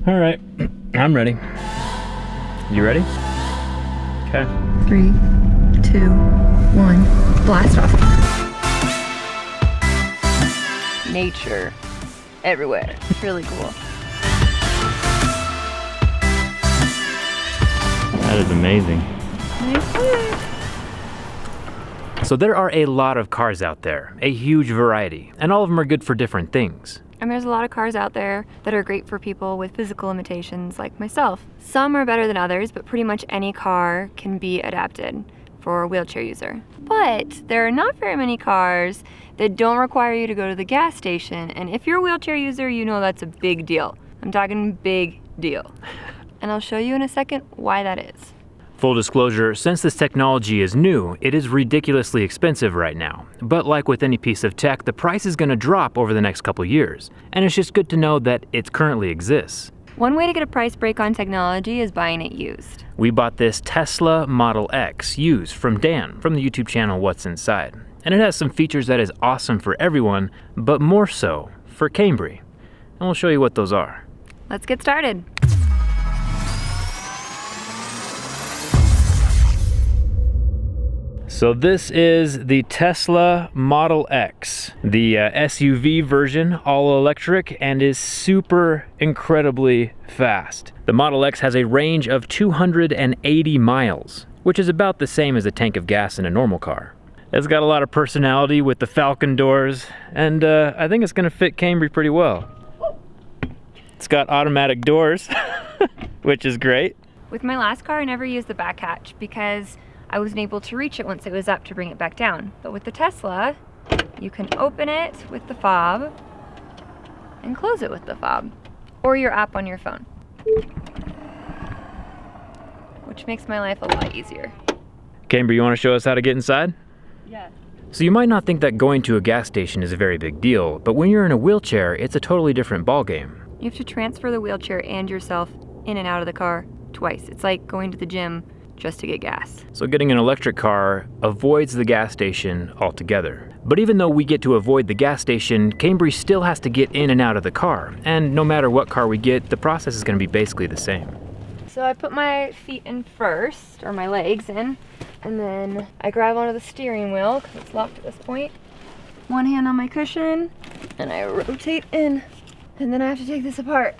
All right, I'm ready. You ready? Okay. 3, 2, 1, blast off. Nature everywhere. It's really cool. That is amazing. Nice. So there are a lot of cars out there, a huge variety, and all of them are good for different things. And there's a lot of cars out there that are great for people with physical limitations like myself. Some are better than others, but pretty much any car can be adapted for a wheelchair user. But there are not very many cars that don't require you to go to the gas station. And if you're a wheelchair user, you know that's a big deal. I'm talking big deal. And I'll show you in a second why that is. Full disclosure, since this technology is new, it is ridiculously expensive right now. But like with any piece of tech, the price is going to drop over the next couple years. And it's just good to know that it currently exists. One way to get a price break on technology is buying it used. We bought this Tesla Model X used from Dan from the YouTube channel What's Inside. And it has some features that is awesome for everyone, but more so for Cambry. And we'll show you what those are. Let's get started. So this is the Tesla Model X, the SUV version, all electric, and is super incredibly fast. The Model X has a range of 280 miles, which is about the same as a tank of gas in a normal car. It's got a lot of personality with the Falcon doors, and I think it's gonna fit Cambry pretty well. It's got automatic doors, which is great. With my last car, I never used the back hatch because I wasn't able to reach it once it was up to bring it back down. But with the Tesla, you can open it with the fob and close it with the fob, or your app on your phone, which makes my life a lot easier. Cambry, you wanna show us how to get inside? Yeah. So you might not think that going to a gas station is a very big deal, but when you're in a wheelchair, it's a totally different ballgame. You have to transfer the wheelchair and yourself in and out of the car twice. It's like going to the gym just to get gas. So getting an electric car avoids the gas station altogether. But even though we get to avoid the gas station, Cambry still has to get in and out of the car. And no matter what car we get, the process is going to be basically the same. So I put my feet in first, or my legs in, and then I grab onto the steering wheel because it's locked at this point. One hand on my cushion, and I rotate in. And then I have to take this apart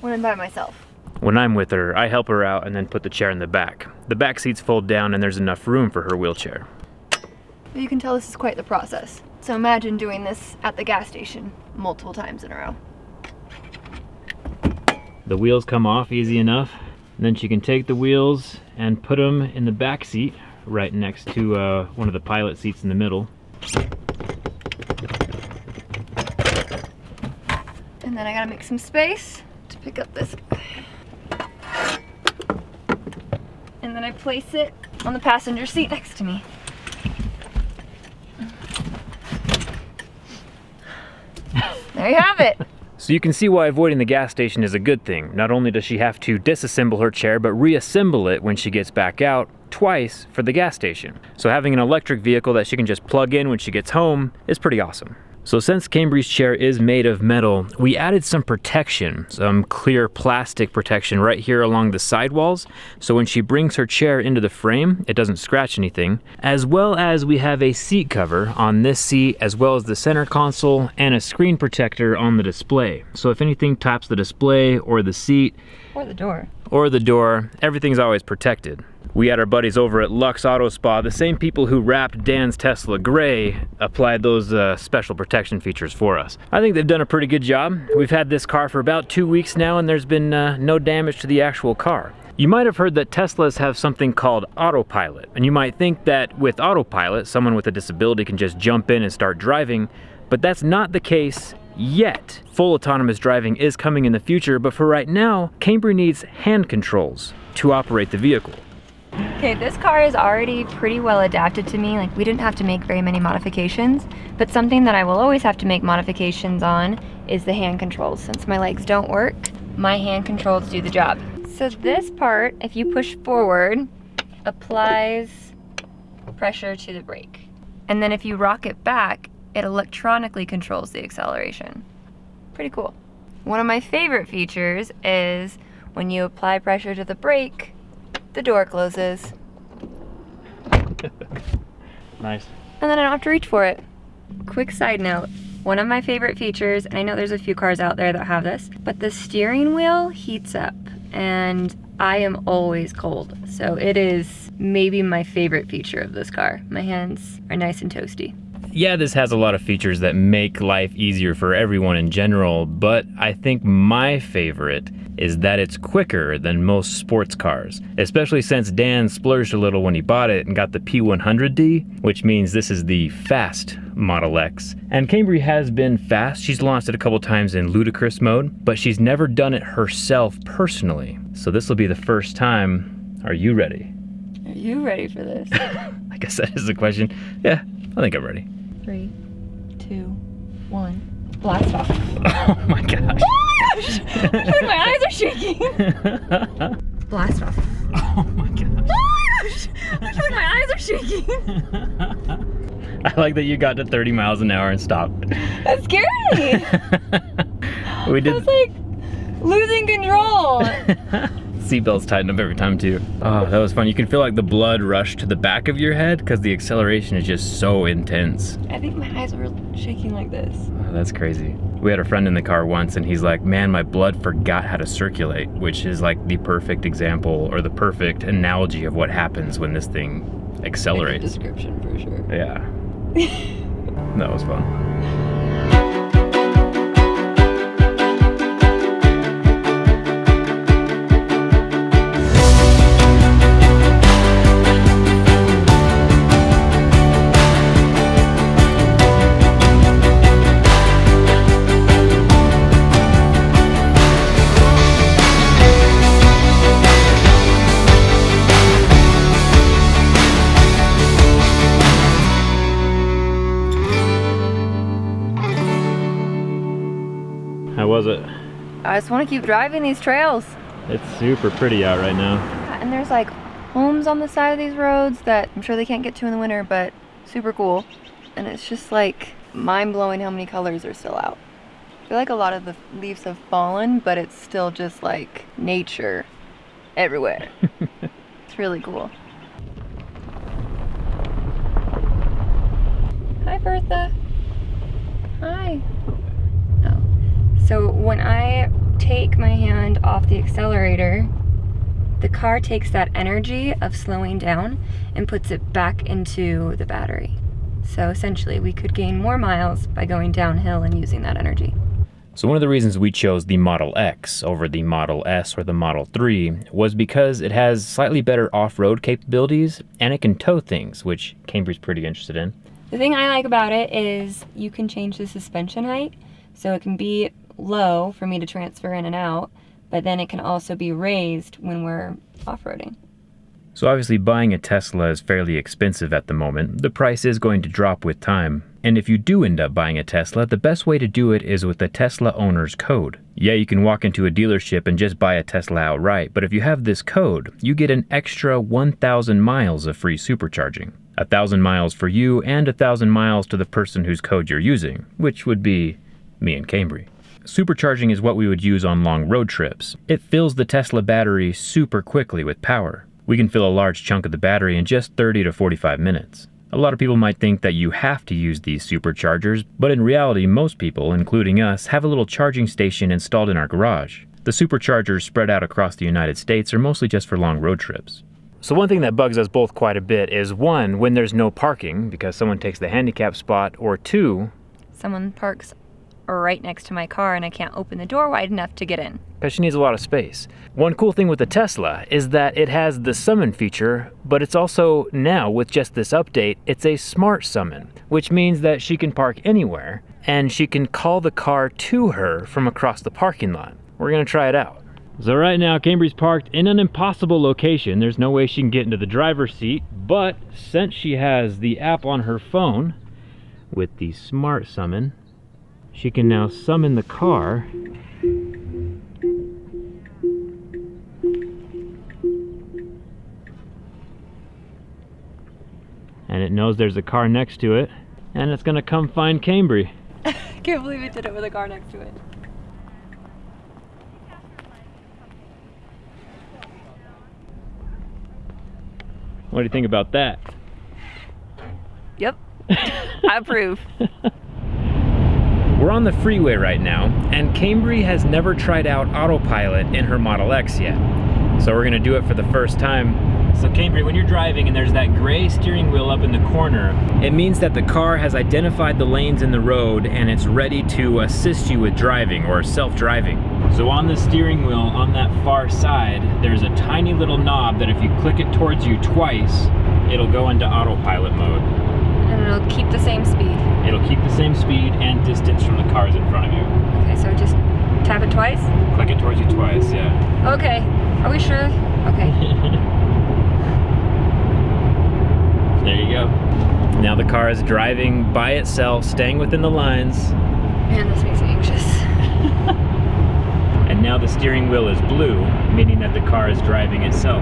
when I'm by myself. When I'm with her, I help her out and then put the chair in the back. The back seats fold down and there's enough room for her wheelchair. You can tell this is quite the process. So imagine doing this at the gas station multiple times in a row. The wheels come off easy enough. And then she can take the wheels and put them in the back seat right next to one of the pilot seats in the middle. And then I gotta make some space to pick up this. And then I place it on the passenger seat next to me. There you have it. So you can see why avoiding the gas station is a good thing. Not only does she have to disassemble her chair, but reassemble it when she gets back out twice for the gas station. So having an electric vehicle that she can just plug in when she gets home is pretty awesome. So since Cambry's chair is made of metal, we added some protection, some clear plastic protection right here along the sidewalls. So when she brings her chair into the frame, it doesn't scratch anything. As well as we have a seat cover on this seat, as well as the center console and a screen protector on the display. So if anything taps the display or the seat, or the door, everything's always protected. We had our buddies over at Lux Auto Spa, the same people who wrapped Dan's Tesla gray, applied those special protection features for us. I think they've done a pretty good job. We've had this car for about 2 weeks now and there's been no damage to the actual car. You might have heard that Teslas have something called Autopilot, and you might think that with Autopilot, someone with a disability can just jump in and start driving, but that's not the case yet. Full autonomous driving is coming in the future, but for right now, Cambry needs hand controls to operate the vehicle. Okay, this car is already pretty well adapted to me. Like, we didn't have to make very many modifications, but something that I will always have to make modifications on is the hand controls. Since my legs don't work, my hand controls do the job. So this part, if you push forward, applies pressure to the brake. And then if you rock it back, it electronically controls the acceleration. Pretty cool. One of my favorite features is when you apply pressure to the brake, the door closes. Nice. And then I don't have to reach for it. Quick side note, one of my favorite features, and I know there's a few cars out there that have this, but the steering wheel heats up and I am always cold. So it is maybe my favorite feature of this car. My hands are nice and toasty. Yeah, this has a lot of features that make life easier for everyone in general, but I think my favorite is that it's quicker than most sports cars, especially since Dan splurged a little when he bought it and got the P100D, which means this is the fast Model X. And Cambry has been fast. She's launched it a couple times in ludicrous mode, but she's never done it herself personally. So this will be the first time. Are you ready? Are you ready for this? I guess that is the question. Yeah, I think I'm ready. 3, 2, 1, blast off. Oh my gosh. My eyes are shaking. Blast off. Oh my gosh. My eyes are shaking. I like that you got to 30 miles an hour and stopped. That scared me. We did. I was like losing control. Seatbelts tighten up every time too. Oh, that was fun. You can feel like the blood rush to the back of your head because the acceleration is just so intense. I think my eyes were shaking like this. Oh, that's crazy. We had a friend in the car once and he's like, man, my blood forgot how to circulate, which is like the perfect example or the perfect analogy of what happens when this thing accelerates. Description for sure. Yeah. That was fun. How was it? I just want to keep driving these trails. It's super pretty out right now. And there's like homes on the side of these roads that I'm sure they can't get to in the winter, but super cool. And it's just like mind-blowing how many colors are still out. I feel like a lot of the leaves have fallen, but it's still just like nature everywhere. It's really cool. Hi, Bertha. Hi. Oh. So when I take my hand off the accelerator, the car takes that energy of slowing down and puts it back into the battery. So essentially we could gain more miles by going downhill and using that energy. So one of the reasons we chose the Model X over the Model S or the Model 3 was because it has slightly better off-road capabilities and it can tow things, which Cambry's pretty interested in. The thing I like about it is you can change the suspension height, so it can be low for me to transfer in and out, but then it can also be raised when we're off-roading. So obviously buying a Tesla is fairly expensive at the moment. The price is going to drop with time. And if you do end up buying a Tesla, the best way to do it is with the Tesla owner's code. Yeah, you can walk into a dealership and just buy a Tesla outright, but if you have this code, you get an extra 1,000 miles of free supercharging. 1,000 miles for you and 1,000 miles to the person whose code you're using, which would be me and Cambry. Supercharging is what we would use on long road trips. It fills the Tesla battery super quickly with power. We can fill a large chunk of the battery in just 30 to 45 minutes. A lot of people might think that you have to use these superchargers, but in reality, most people, including us, have a little charging station installed in our garage. The superchargers spread out across the United States are mostly just for long road trips. So one thing that bugs us both quite a bit is one, when there's no parking because someone takes the handicap spot, or two, Someone parks right next to my car and I can't open the door wide enough to get in. because she needs a lot of space. One cool thing with the Tesla is that it has the summon feature, but it's also now, with just this update, it's a smart summon, which means that she can park anywhere and she can call the car to her from across the parking lot. We're gonna try it out. So right now, Cambry's parked in an impossible location. There's no way she can get into the driver's seat, but since she has the app on her phone with the smart summon, she can now summon the car and it knows there's a car next to it and it's gonna come find Cambry. I can't believe it did it with a car next to it. What do you think about that? Yep. I approve. We're on the freeway right now, and Cambry has never tried out Autopilot in her Model X yet. So we're gonna do it for the first time. So Cambry, when you're driving and there's that gray steering wheel up in the corner, it means that the car has identified the lanes in the road and it's ready to assist you with driving or self-driving. So on the steering wheel on that far side, there's a tiny little knob that if you click it towards you twice, it'll go into Autopilot mode. And it'll keep the same speed. It'll keep the same speed and distance from the cars in front of you. Okay, so just tap it twice? Click it towards you twice, yeah. Okay, are we sure? Okay. There you go. Now the car is driving by itself, staying within the lines. Man, this makes me anxious. And now the steering wheel is blue, meaning that the car is driving itself.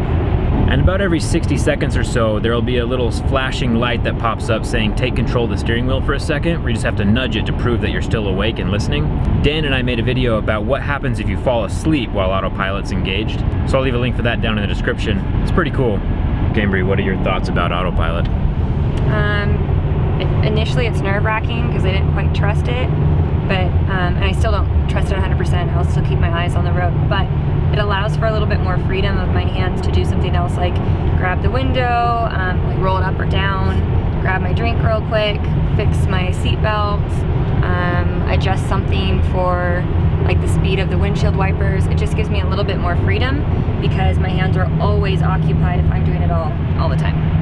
And about every 60 seconds or so, there'll be a little flashing light that pops up saying, take control of the steering wheel for a second, where you just have to nudge it to prove that you're still awake and listening. Dan and I made a video about what happens if you fall asleep while Autopilot's engaged. So I'll leave a link for that down in the description. It's pretty cool. Cambry, what are your thoughts about Autopilot? Initially it's nerve-wracking because I didn't quite trust it, but and I still don't trust it 100%. I'll still keep my eyes on the road, but it allows for a little bit more freedom of my hands to do something else, like grab the window, like roll it up or down, grab my drink real quick, fix my seatbelt, adjust something for like the speed of the windshield wipers. It just gives me a little bit more freedom because my hands are always occupied if I'm doing it all the time.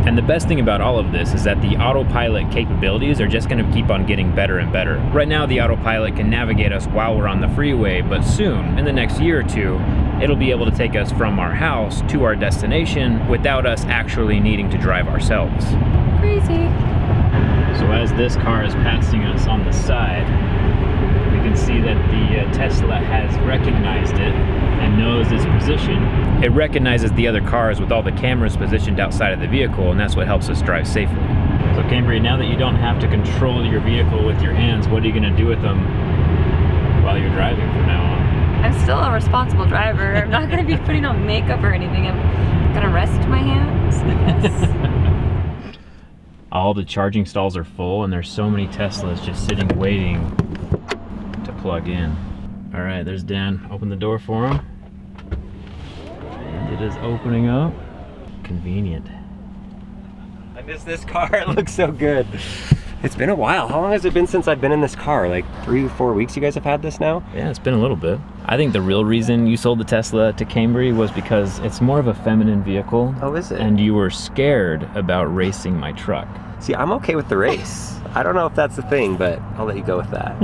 And the best thing about all of this is that the Autopilot capabilities are just going to keep on getting better and better. Right now the Autopilot can navigate us while we're on the freeway, but soon, in the next year or two, it'll be able to take us from our house to our destination without us actually needing to drive ourselves. Crazy. So as this car is passing us on the side, we can see that the Tesla has recognized it and knows its position. It recognizes the other cars with all the cameras positioned outside of the vehicle, and that's what helps us drive safely. So Cambry, now that you don't have to control your vehicle with your hands, what are you going to do with them while you're driving from now on? I'm still a responsible driver. I'm not going to be putting on makeup or anything. I'm going to rest my hands, I guess. All the charging stalls are full, and there's so many Teslas just sitting waiting to plug in. All right, there's Dan. Open the door for him. And it is opening up. Convenient. I miss this car. It looks so good. It's been a while. How long has it been since I've been in this car? Like 3 or 4 weeks you guys have had this now? Yeah, it's been a little bit. I think the real reason you sold the Tesla to Cambry was because it's more of a feminine vehicle. Oh, is it? And you were scared about racing my truck. See, I'm okay with the race. I don't know if that's the thing, but I'll let you go with that.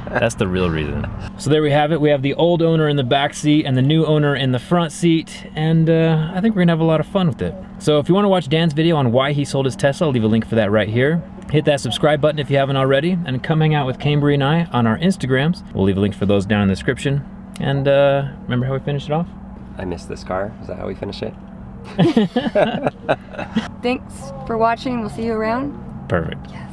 That's the real reason. So there we have it. We have the old owner in the back seat and the new owner in the front seat, and I think we're gonna have a lot of fun with it. So if you wanna watch Dan's video on why he sold his Tesla, I'll leave a link for that right here. Hit that subscribe button if you haven't already, and come hang out with Cambry and I on our Instagrams. We'll leave a link for those down in the description. And remember how we finished it off? I miss this car. Is that how we finish it? Thanks for watching. We'll see you around. Perfect. Yes.